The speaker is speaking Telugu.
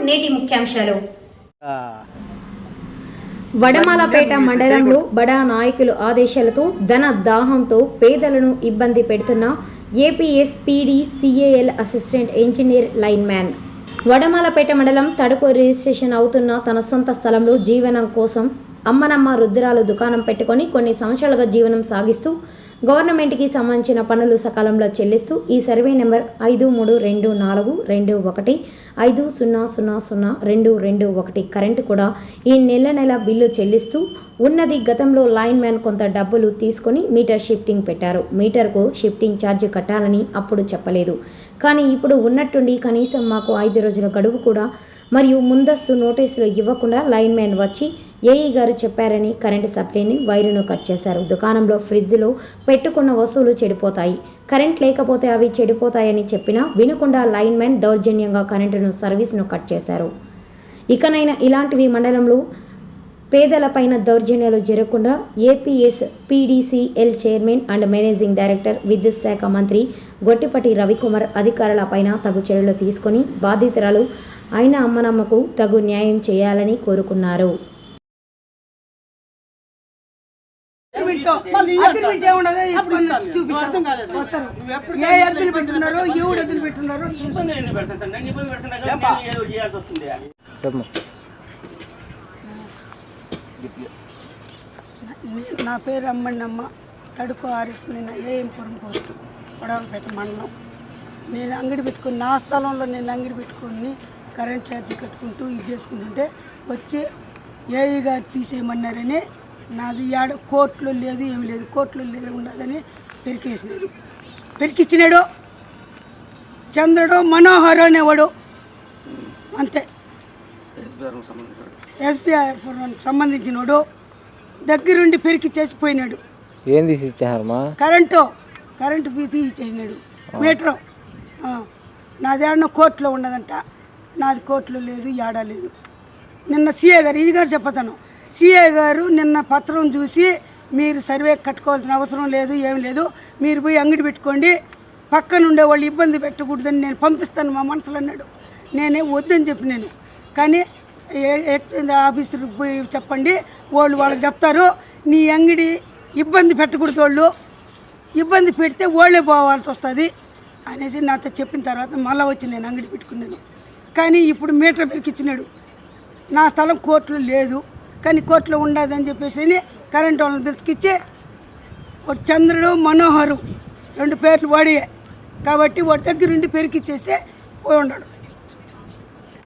నేటి ముఖ్యాంశాలు. వడమాలపేట మండలంలో బడా నాయకుల ఆదేశాలతో ధన దాహంతో పేదలను ఇబ్బంది పెడుతున్న APSPDCL assistant engineer lineman. Vadamalapeta మండలం తడుపు రిజిస్ట్రేషన్ అవుతున్న తన సొంత స్థలంలో జీవనం కోసం అమ్మనమ్మ రుద్రాలు దుకాణం పెట్టుకొని కొన్ని సంవత్సరాలుగా జీవనం సాగిస్తూ గవర్నమెంట్కి సంబంధించిన పనులు సకాలంలో చెల్లిస్తూ ఈ సర్వే నెంబర్ 53242150000221 కరెంటు కూడా ఈ నెల బిల్లు చెల్లిస్తూ ఉన్నది. గతంలో లైన్ మ్యాన్ కొంత డబ్బులు తీసుకొని మీటర్ షిఫ్టింగ్ పెట్టారు. మీటర్కు షిఫ్టింగ్ ఛార్జ్ కట్టాలని అప్పుడు చెప్పలేదు. కానీ ఇప్పుడు ఉన్నట్టుండి కనీసం మాకు 5 రోజుల గడువు కూడా మరియు ముందస్తు నోటీసులు ఇవ్వకుండా లైన్ మ్యాన్ వచ్చి ఏఈ గారు చెప్పారని కరెంటు సప్లైని వైరును కట్ చేశారు. దుకాణంలో ఫ్రిడ్జ్లో పెట్టుకున్న వస్తువులు చెడిపోతాయి, కరెంట్ లేకపోతే అవి చెడిపోతాయని చెప్పినా వినకుండా లైన్ మ్యాన్ దౌర్జన్యంగా కరెంటును సర్వీస్ను కట్ చేశారు. ఇకనైనా ఇలాంటివి మండలంలో పేదలపైన దౌర్జన్యాలు జరగకుండా APSPDCL chairman and managing director విద్యుత్ శాఖ మంత్రి గొట్టిపాటి రవికుమార్ అధికారులపైన తగు చర్యలు తీసుకొని బాధితురాలు అయిన అమ్మనమ్మకు తగు న్యాయం చేయాలని కోరుకున్నారు. నా పేరు అమ్మన్నమ్మ, తడుకు ఆరిస్తుంది. ఏఎంపురం పోస్టు, వడవలపేట మండలం. నేను అంగడి పెట్టుకుని నా స్థలంలో నేను అంగడి పెట్టుకుని కరెంట్ ఛార్జీ కట్టుకుంటూ ఇది చేసుకుంటుంటే వచ్చి ఏఈ గారు తీసేయమన్నారని నాది యాడ కోర్టులో లేదు ఏమి లేదు, కోర్టులో లేదు ఉండదని పెరికిచ్చినాడు. చంద్రుడు మనోహర్ అనేవాడు అంతే. ఎస్బీఆర్ సంబంధించినోడు దగ్గరుండి పెరికి చేసిపోయినాడు. ఏం తీసి ఇచ్చారమ్మా? కరెంటు తీసి ఇచ్చేసినాడు. మీటరు నాదేడన కోర్టులో ఉండదంట, నాది కోర్టులో లేదు, ఏడా లేదు. నిన్న సిఏ గారు ఇది గారు చెప్పతాను, సిఏ గారు నిన్న పత్రం చూసి మీరు సర్వే కట్టుకోవాల్సిన అవసరం లేదు, ఏం లేదు, మీరు పోయి అంగడి పెట్టుకోండి, పక్కన ఉండే వాళ్ళు ఇబ్బంది పెట్టకూడదని నేను పంపిస్తాను మా మనసులో అన్నాడు. నేనే వద్దని చెప్పినాను. కానీ ఎక్స్చేంజ్ ఆఫీసర్కి పోయి చెప్పండి, వాళ్ళకి చెప్తారు నీ అంగడి ఇబ్బంది పెట్టకూడదు, వాళ్ళు ఇబ్బంది పెడితే వాళ్ళే పోవాల్సి వస్తుంది అనేసి నాతో చెప్పిన తర్వాత మళ్ళీ వచ్చి నేను అంగడి పెట్టుకున్నాను. కానీ ఇప్పుడు మీటర్ పెరికిచ్చినాడు. నా స్థలం కోర్టులో లేదు కానీ కోర్టులో ఉండదని చెప్పేసి కరెంట్ వాళ్ళని పిలుచుకిచ్చి వాడు చంద్రుడు మనోహరు 2 పేర్లు వాడియే కాబట్టి వాడి దగ్గరుండి పెరికిచ్చేసి పోయి ఉన్నాడు.